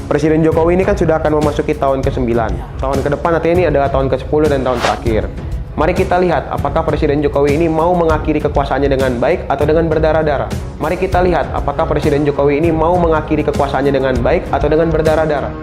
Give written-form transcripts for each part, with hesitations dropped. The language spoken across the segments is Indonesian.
Presiden Jokowi ini kan sudah akan memasuki tahun ke-9. Tahun ke depan artinya ini adalah tahun ke-10 dan tahun terakhir. Mari kita lihat apakah Presiden Jokowi ini mau mengakhiri kekuasaannya dengan baik atau dengan berdarah-darah. Mari kita lihat apakah Presiden Jokowi ini mau mengakhiri kekuasaannya dengan baik atau dengan berdarah-darah.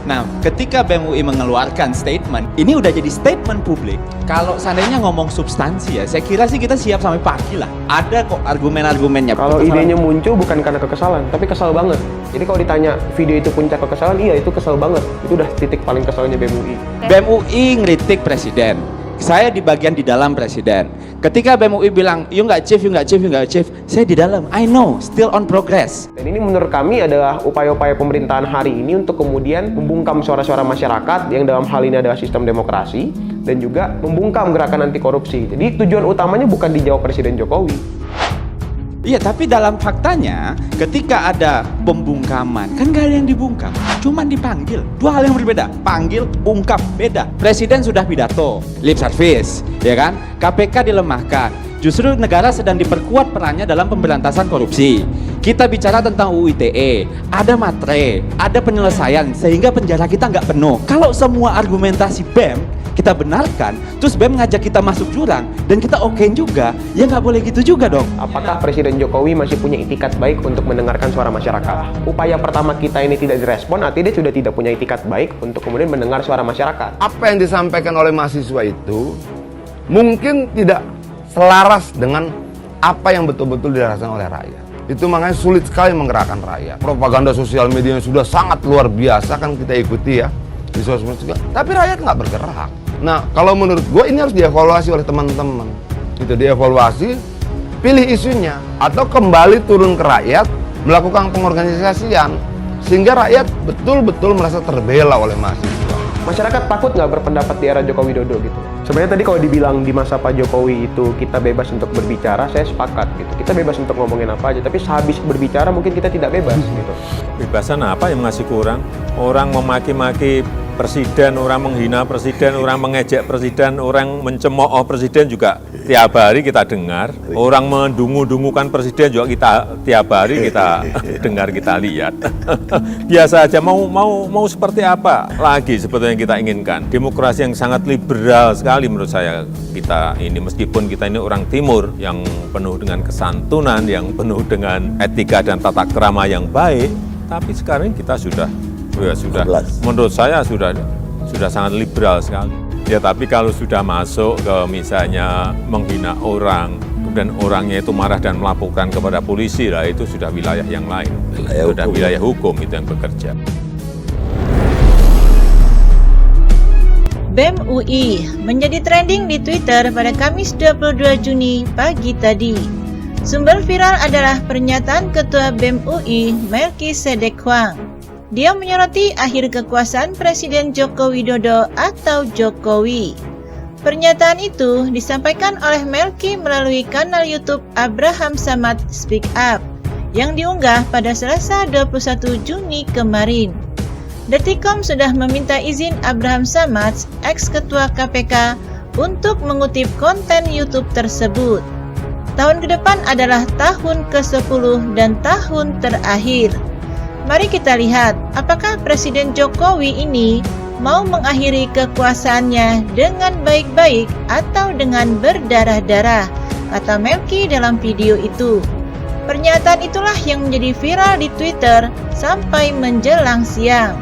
Nah, ketika BEM UI mengeluarkan statement, ini udah jadi statement publik. Kalau seandainya ngomong substansi ya, saya kira sih kita siap sampai pagi lah. Ada kok argumen-argumennya. Kalau idenya muncul bukan karena kekesalan, tapi kesal banget. Jadi kalau ditanya video itu puncak kekesalan, iya itu kesal banget. Itu udah titik paling kesalnya BEM UI. BEM UI ngeritik presiden. Saya di bagian di dalam presiden. Ketika BEM UI bilang, you nggak chief, saya di dalam. I know, still on progress. Dan ini menurut kami adalah upaya-upaya pemerintahan hari ini untuk kemudian membungkam suara-suara masyarakat yang dalam hal ini adalah sistem demokrasi dan juga membungkam gerakan anti korupsi. Jadi tujuan utamanya bukan dijawab Presiden Jokowi. Iya, tapi dalam faktanya ketika ada pembungkaman, kan gak ada yang dibungkam, cuman dipanggil. Dua hal yang berbeda, panggil, bungkam, beda. Presiden sudah pidato, lip service, ya kan? KPK dilemahkan, justru negara sedang diperkuat perannya dalam pemberantasan korupsi. Kita bicara tentang UU ITE, ada matre, ada penyelesaian, sehingga penjara kita nggak penuh. Kalau semua argumentasi BEM kita benarkan, terus BEM ngajak kita masuk jurang, dan kita okein juga, ya nggak boleh gitu juga dong. Apakah Presiden Jokowi masih punya itikat baik untuk mendengarkan suara masyarakat? Upaya pertama kita ini tidak direspon, artinya dia sudah tidak punya itikat baik untuk kemudian mendengar suara masyarakat. Apa yang disampaikan oleh mahasiswa itu mungkin tidak selaras dengan apa yang betul-betul dirasakan oleh rakyat. Itu makanya sulit sekali menggerakkan rakyat. Propaganda sosial media yang sudah sangat luar biasa kan kita ikuti ya di sosmed juga. Tapi rakyat nggak bergerak. Nah, kalau menurut gue ini harus dievaluasi oleh teman-teman. Itu dievaluasi, pilih isunya atau kembali turun ke rakyat melakukan pengorganisasian sehingga rakyat betul-betul merasa terbela oleh mahasiswa. Masyarakat takut nggak berpendapat di era Joko Widodo gitu? Sebenarnya tadi kalau dibilang di masa Pak Jokowi itu kita bebas untuk berbicara, saya sepakat gitu. Kita bebas untuk ngomongin apa aja, tapi sehabis berbicara mungkin kita tidak bebas gitu. Bebasan apa yang masih kurang? Orang memaki-maki presiden, orang menghina presiden, orang mengejek presiden, orang mencemooh presiden juga tiap hari kita dengar. Orang mendungu-dungukan presiden juga kita tiap hari kita dengar, kita lihat. Biasa aja, mau seperti apa lagi sebetulnya kita inginkan. Demokrasi yang sangat liberal sekali menurut saya kita ini, meskipun kita ini orang timur yang penuh dengan kesantunan, yang penuh dengan etika dan tata krama yang baik, tapi sekarang kita sudah menurut saya sudah sangat liberal sekali. Ya, tapi kalau sudah masuk ke misalnya menghina orang, kemudian orangnya itu marah dan melaporkan kepada polisi, lah itu sudah wilayah yang lain. Sudah wilayah hukum itu yang bekerja. BEM UI menjadi trending di Twitter pada Kamis 22 Juni pagi tadi. Sumber viral adalah pernyataan Ketua BEM UI, Melkisedek Huang. Dia menyoroti akhir kekuasaan Presiden Joko Widodo atau Jokowi. Pernyataan itu disampaikan oleh Melki melalui kanal YouTube Abraham Samad Speak Up yang diunggah pada Selasa 21 Juni kemarin. Detikcom sudah meminta izin Abraham Samad, ex-ketua KPK, untuk mengutip konten YouTube tersebut. Tahun ke depan adalah tahun ke-10 dan tahun terakhir. Mari kita lihat apakah Presiden Jokowi ini mau mengakhiri kekuasaannya dengan baik-baik atau dengan berdarah-darah, kata Melki dalam video itu. Pernyataan itulah yang menjadi viral di Twitter sampai menjelang siang.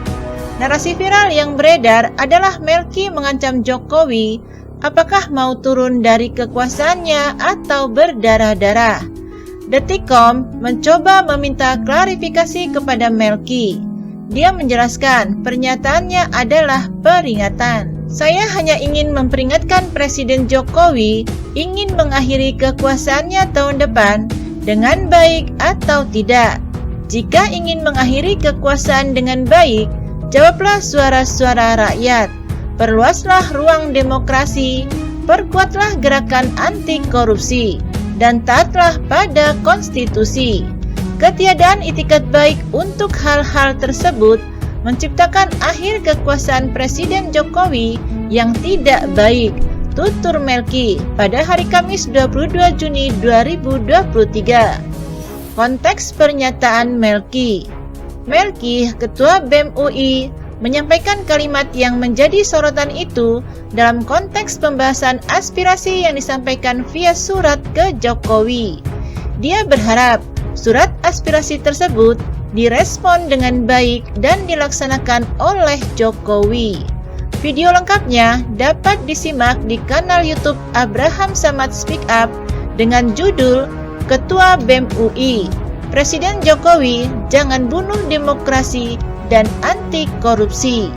Narasi viral yang beredar adalah Melki mengancam Jokowi apakah mau turun dari kekuasaannya atau berdarah-darah. Detikcom mencoba meminta klarifikasi kepada Melki. Dia menjelaskan pernyataannya adalah peringatan. Saya hanya ingin memperingatkan Presiden Jokowi ingin mengakhiri kekuasaannya tahun depan dengan baik atau tidak. Jika ingin mengakhiri kekuasaan dengan baik, jawablah suara-suara rakyat. Perluaslah ruang demokrasi, perkuatlah gerakan anti korupsi, dan taatlah pada konstitusi. Ketiadaan itikat baik untuk hal-hal tersebut menciptakan akhir kekuasaan Presiden Jokowi yang tidak baik, tutur Melki pada hari Kamis 22 Juni 2023. Konteks pernyataan Melki. Melki, Ketua BEM UI, menyampaikan kalimat yang menjadi sorotan itu dalam konteks pembahasan aspirasi yang disampaikan via surat ke Jokowi. Dia berharap surat aspirasi tersebut direspon dengan baik dan dilaksanakan oleh Jokowi. Video lengkapnya dapat disimak di kanal YouTube Abraham Samad Speak Up dengan judul Ketua BEM UI, Presiden Jokowi jangan bunuh demokrasi dan anti korupsi.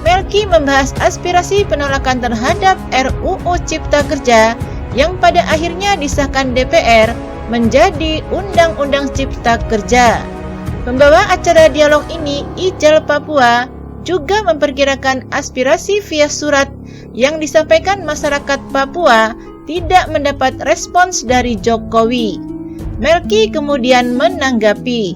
Melki membahas aspirasi penolakan terhadap RUU Cipta Kerja yang pada akhirnya disahkan DPR menjadi Undang-Undang Cipta Kerja. Pembawa acara dialog ini, Ijal Papua, juga memperkirakan aspirasi via surat yang disampaikan masyarakat Papua tidak mendapat respons dari Jokowi. Melki kemudian menanggapi,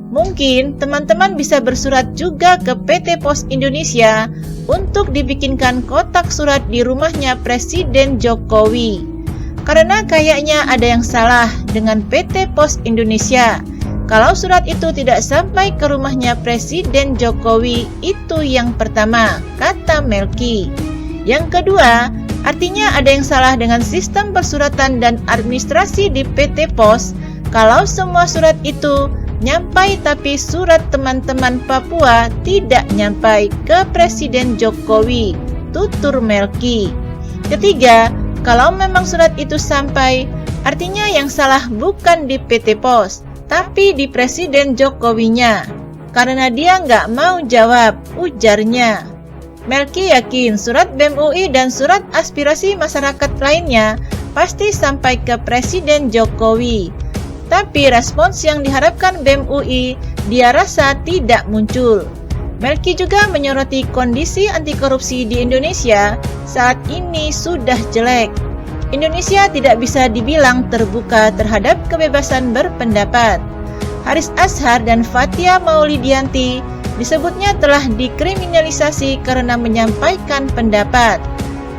mungkin teman-teman bisa bersurat juga ke PT Pos Indonesia untuk dibikinkan kotak surat di rumahnya Presiden Jokowi. Karena kayaknya ada yang salah dengan PT Pos Indonesia. Kalau surat itu tidak sampai ke rumahnya Presiden Jokowi, itu yang pertama, kata Melki. Yang kedua, artinya ada yang salah dengan sistem persuratan dan administrasi di PT Pos kalau semua surat itu nyampai tapi surat teman-teman Papua tidak nyampai ke Presiden Jokowi, tutur Melki. Ketiga, kalau memang surat itu sampai, artinya yang salah bukan di PT Pos, tapi di Presiden Jokowinya, karena dia nggak mau jawab, ujarnya. Melki yakin surat BEM UI dan surat aspirasi masyarakat lainnya pasti sampai ke Presiden Jokowi. Tapi respons yang diharapkan BEM UI dia rasa tidak muncul. Melki juga menyoroti kondisi anti korupsi di Indonesia saat ini sudah jelek. Indonesia tidak bisa dibilang terbuka terhadap kebebasan berpendapat. Haris Azhar dan Fathia Maulidianti disebutnya telah dikriminalisasi karena menyampaikan pendapat.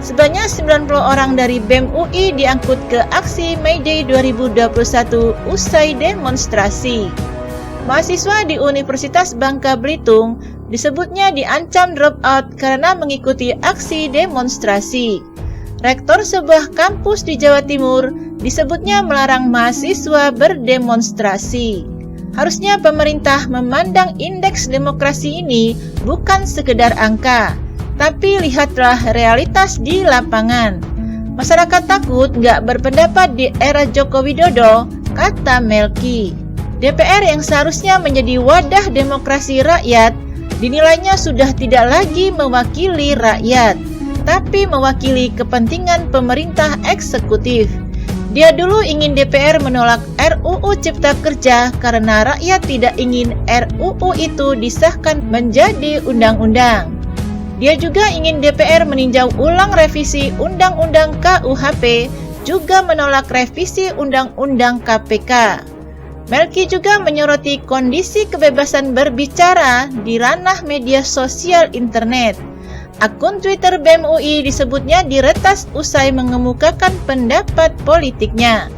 Sebanyak 90 orang dari BEM UI diangkut ke aksi May Day 2021 usai demonstrasi. Mahasiswa di Universitas Bangka Belitung disebutnya diancam drop out karena mengikuti aksi demonstrasi. Rektor sebuah kampus di Jawa Timur disebutnya melarang mahasiswa berdemonstrasi. Harusnya pemerintah memandang indeks demokrasi ini bukan sekedar angka, tapi lihatlah realitas di lapangan. Masyarakat takut nggak berpendapat di era Joko Widodo, kata Melki. DPR yang seharusnya menjadi wadah demokrasi rakyat, dinilainya sudah tidak lagi mewakili rakyat, tapi mewakili kepentingan pemerintah eksekutif. Dia dulu ingin DPR menolak RUU Cipta Kerja karena rakyat tidak ingin RUU itu disahkan menjadi undang-undang. Dia juga ingin DPR meninjau ulang revisi Undang-Undang KUHP, juga menolak revisi Undang-Undang KPK. Melki juga menyoroti kondisi kebebasan berbicara di ranah media sosial internet. Akun Twitter BEM UI disebutnya diretas usai mengemukakan pendapat politiknya.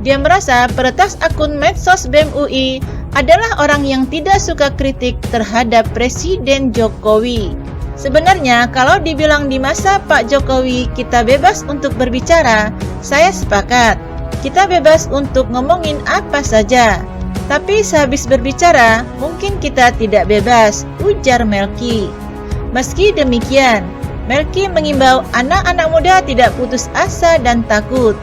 Dia merasa peretas akun medsos BEM UI adalah orang yang tidak suka kritik terhadap Presiden Jokowi. Sebenarnya kalau dibilang di masa Pak Jokowi kita bebas untuk berbicara, saya sepakat. Kita bebas untuk ngomongin apa saja. Tapi sehabis berbicara, mungkin kita tidak bebas, ujar Melki. Meski demikian, Melki mengimbau anak-anak muda tidak putus asa dan takut.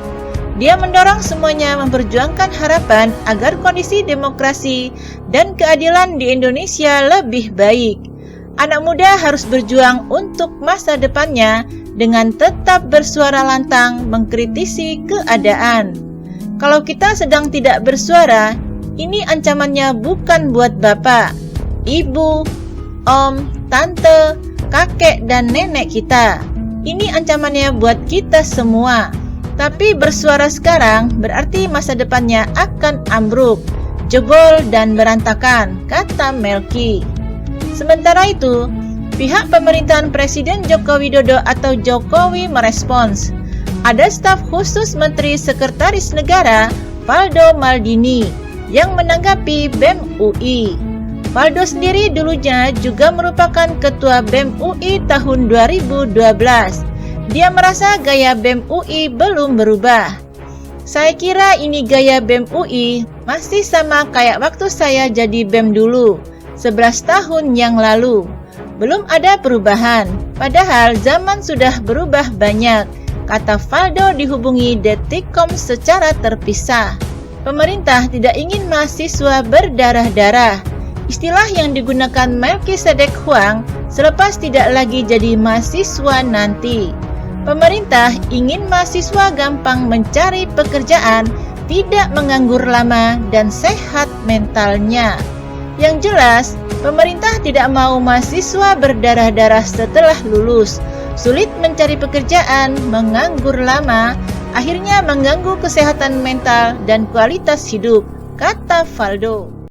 Dia mendorong semuanya memperjuangkan harapan agar kondisi demokrasi dan keadilan di Indonesia lebih baik. Anak muda harus berjuang untuk masa depannya dengan tetap bersuara lantang mengkritisi keadaan. Kalau kita sedang tidak bersuara, ini ancamannya bukan buat bapak, ibu, om, tante, kakek, dan nenek kita. Ini ancamannya buat kita semua. Tapi bersuara sekarang berarti masa depannya akan ambruk, jebol, dan berantakan, kata Melki. Sementara itu, pihak pemerintahan Presiden Joko Widodo atau Jokowi merespons. Ada staf khusus Menteri Sekretaris Negara, Valdo Maldini, yang menanggapi BEM UI. Faldo sendiri dulunya juga merupakan ketua BEM UI tahun 2012. Dia merasa gaya BEM UI belum berubah. Saya kira ini gaya BEM UI masih sama kayak waktu saya jadi BEM dulu, 11 tahun yang lalu. Belum ada perubahan, padahal zaman sudah berubah banyak, kata Faldo dihubungi Detikcom secara terpisah. Pemerintah tidak ingin mahasiswa berdarah-darah. Istilah yang digunakan Melkisedek Huang selepas tidak lagi jadi mahasiswa nanti. Pemerintah ingin mahasiswa gampang mencari pekerjaan, tidak menganggur lama, dan sehat mentalnya. Yang jelas, pemerintah tidak mau mahasiswa berdarah-darah setelah lulus, sulit mencari pekerjaan, menganggur lama, akhirnya mengganggu kesehatan mental dan kualitas hidup, kata Faldo.